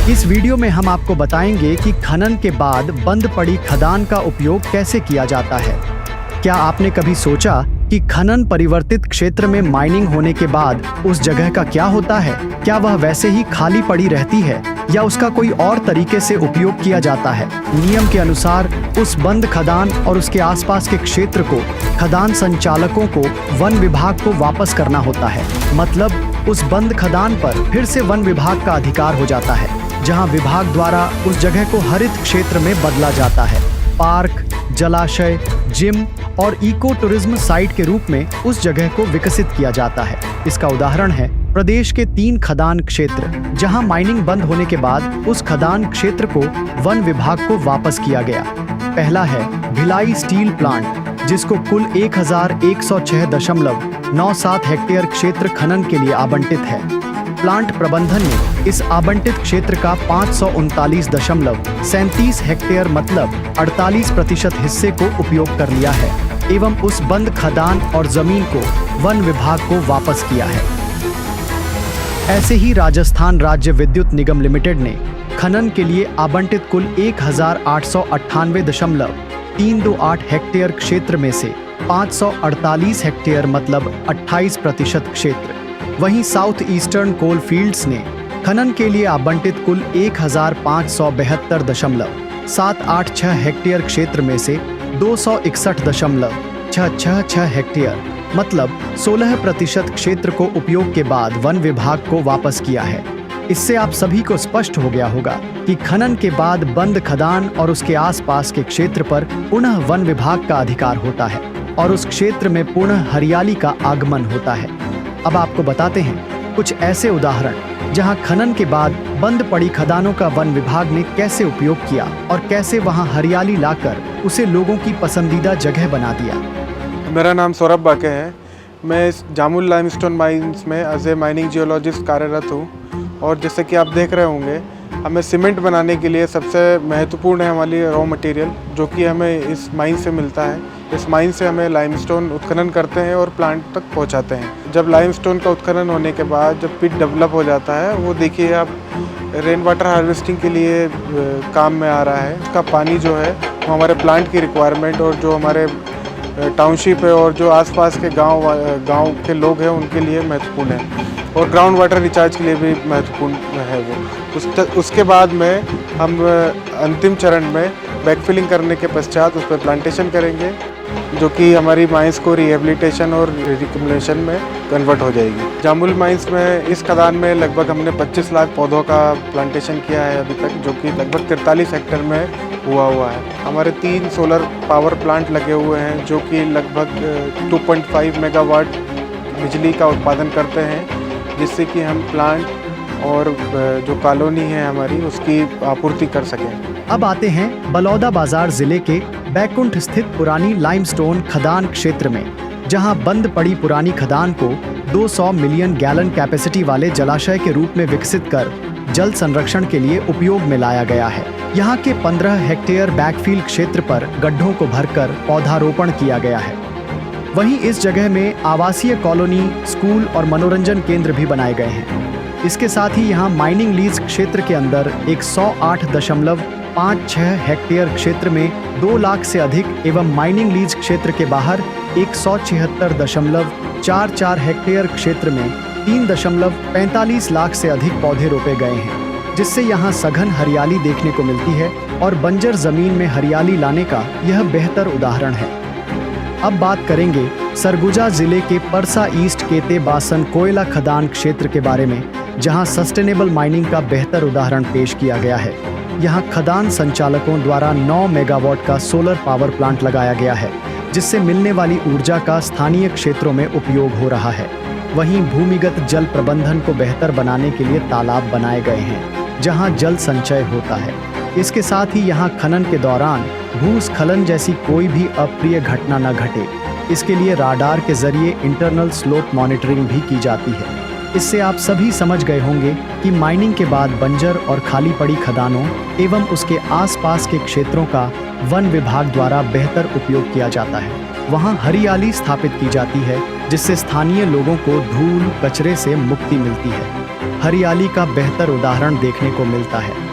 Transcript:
इस वीडियो में हम आपको बताएंगे कि खनन के बाद बंद पड़ी खदान का उपयोग कैसे किया जाता है। क्या आपने कभी सोचा कि खनन परिवर्तित क्षेत्र में माइनिंग होने के बाद उस जगह का क्या होता है? क्या वह वैसे ही खाली पड़ी रहती है या उसका कोई और तरीके से उपयोग किया जाता है? नियम के अनुसार उस बंद खदान और उसके आसपास के क्षेत्र को खदान संचालकों को वन विभाग को वापस करना होता है। मतलब उस बंद खदान पर फिर से वन विभाग का अधिकार हो जाता है, जहां विभाग द्वारा उस जगह को हरित क्षेत्र में बदला जाता है। पार्क, जलाशय, जिम और इको टूरिज्म साइट के रूप में उस जगह को विकसित किया जाता है। इसका उदाहरण है प्रदेश के 3 खदान क्षेत्र, जहां माइनिंग बंद होने के बाद उस खदान क्षेत्र को वन विभाग को वापस किया गया। पहला है भिलाई स्टील प्लांट, जिसको कुल 1106.97 हेक्टेयर क्षेत्र खनन के लिए आवंटित है। प्लांट प्रबंधन ने इस आवंटित क्षेत्र का 539.37 हेक्टेयर मतलब 48% हिस्से को उपयोग कर लिया है एवं उस बंद खदान और जमीन को वन विभाग को वापस किया है। ऐसे ही राजस्थान राज्य विद्युत निगम लिमिटेड ने खनन के लिए आवंटित कुल 1898.328 हेक्टेयर क्षेत्र में से 548 हेक्टेयर मतलब 28% क्षेत्र, वहीं साउथ ईस्टर्न कोल फील्ड्स ने खनन के लिए आवंटित कुल 1572.786 हेक्टेयर क्षेत्र में से 261.666 हेक्टेयर मतलब 16% क्षेत्र को उपयोग के बाद वन विभाग को वापस किया है। इससे आप सभी को स्पष्ट हो गया होगा कि खनन के बाद बंद खदान और उसके आसपास के क्षेत्र पर पुनः वन विभाग का अधिकार होता है और उस क्षेत्र में पुनः हरियाली का आगमन होता है। अब आपको बताते हैं कुछ ऐसे उदाहरण जहां खनन के बाद बंद पड़ी खदानों का वन विभाग ने कैसे उपयोग किया और कैसे वहां हरियाली लाकर उसे लोगों की पसंदीदा जगह बना दिया। मेरा नाम सौरभ बाके है। मैं इस जामुल लाइमस्टोन माइंस में एज ए माइनिंग जियोलॉजिस्ट कार्यरत हूँ। और जैसे कि आप देख रहे होंगे, हमें सीमेंट बनाने के लिए सबसे महत्वपूर्ण है हमारी रॉ मटेरियल, जो कि हमें इस माइन से मिलता है। इस माइन से हमें लाइमस्टोन उत्खनन करते हैं और प्लांट तक पहुंचाते हैं। जब लाइमस्टोन का उत्खनन होने के बाद जब पिट डेवलप हो जाता है, वो देखिए आप रेन वाटर हार्वेस्टिंग के लिए काम में आ रहा है। उसका पानी जो है वो हमारे प्लांट की रिक्वायरमेंट और जो हमारे टाउनशिप है और जो आसपास के गांव के लोग हैं उनके लिए महत्वपूर्ण है और ग्राउंड वाटर रिचार्ज के लिए भी महत्वपूर्ण है वो। उसके बाद में हम अंतिम चरण में बैकफिलिंग करने के पश्चात उस पर प्लांटेशन करेंगे, जो कि हमारी माइंस को रिहेबिलिटेशन और रिकम्युलेशन में कन्वर्ट हो जाएगी। जामुल माइंस में इस खदान में लगभग हमने 25 लाख पौधों का प्लांटेशन किया है अभी तक, जो कि लगभग 43 हेक्टेयर में हुआ है। हमारे 3 सोलर पावर प्लांट लगे हुए हैं, जो कि लगभग 2.5 मेगावाट बिजली का उत्पादन करते हैं, जिससे कि हम प्लांट और जो कॉलोनी है हमारी उसकी आपूर्ति कर सकें। अब आते हैं बलौदा बाजार जिले के बैकुंठ स्थित पुरानी लाइमस्टोन खदान क्षेत्र में, जहां बंद पड़ी पुरानी खदान को 200 मिलियन गैलन कैपेसिटी वाले जलाशय के रूप में विकसित कर जल संरक्षण के लिए उपयोग में लाया गया है। यहाँ के 15 हेक्टेयर बैकफील्ड क्षेत्र पर गड्ढों को भरकर पौधारोपण किया गया है। वहीं इस जगह में आवासीय कॉलोनी, स्कूल और मनोरंजन केंद्र भी बनाए गए हैं। इसके साथ ही यहाँ माइनिंग लीज क्षेत्र के अंदर 108.56 हेक्टेयर क्षेत्र में 2 लाख से अधिक एवं माइनिंग लीज क्षेत्र के बाहर 176.44 हेक्टेयर क्षेत्र में 3.45 लाख से अधिक पौधे रोपे गए हैं, जिससे यहाँ सघन हरियाली देखने को मिलती है और बंजर जमीन में हरियाली लाने का यह बेहतर उदाहरण है। अब बात करेंगे सरगुजा जिले के परसा ईस्ट केते बासन कोयला खदान क्षेत्र के बारे में, जहां सस्टेनेबल माइनिंग का बेहतर उदाहरण पेश किया गया है। यहां खदान संचालकों द्वारा 9 मेगावाट का सोलर पावर प्लांट लगाया गया है, जिससे मिलने वाली ऊर्जा का स्थानीय क्षेत्रों में उपयोग हो रहा है। वहीं भूमिगत जल प्रबंधन को बेहतर बनाने के लिए तालाब बनाए गए हैं, जहां जल संचय होता है। इसके साथ ही यहाँ खनन के दौरान भूस्खलन जैसी कोई भी अप्रिय घटना न घटे, इसके लिए राडार के जरिए इंटरनल स्लोप मॉनिटरिंग भी की जाती है। इससे आप सभी समझ गए होंगे कि माइनिंग के बाद बंजर और खाली पड़ी खदानों एवं उसके आसपास के क्षेत्रों का वन विभाग द्वारा बेहतर उपयोग किया जाता है। वहाँ हरियाली स्थापित की जाती है, जिससे स्थानीय लोगों को धूल कचरे से मुक्ति मिलती है। हरियाली का बेहतर उदाहरण देखने को मिलता है।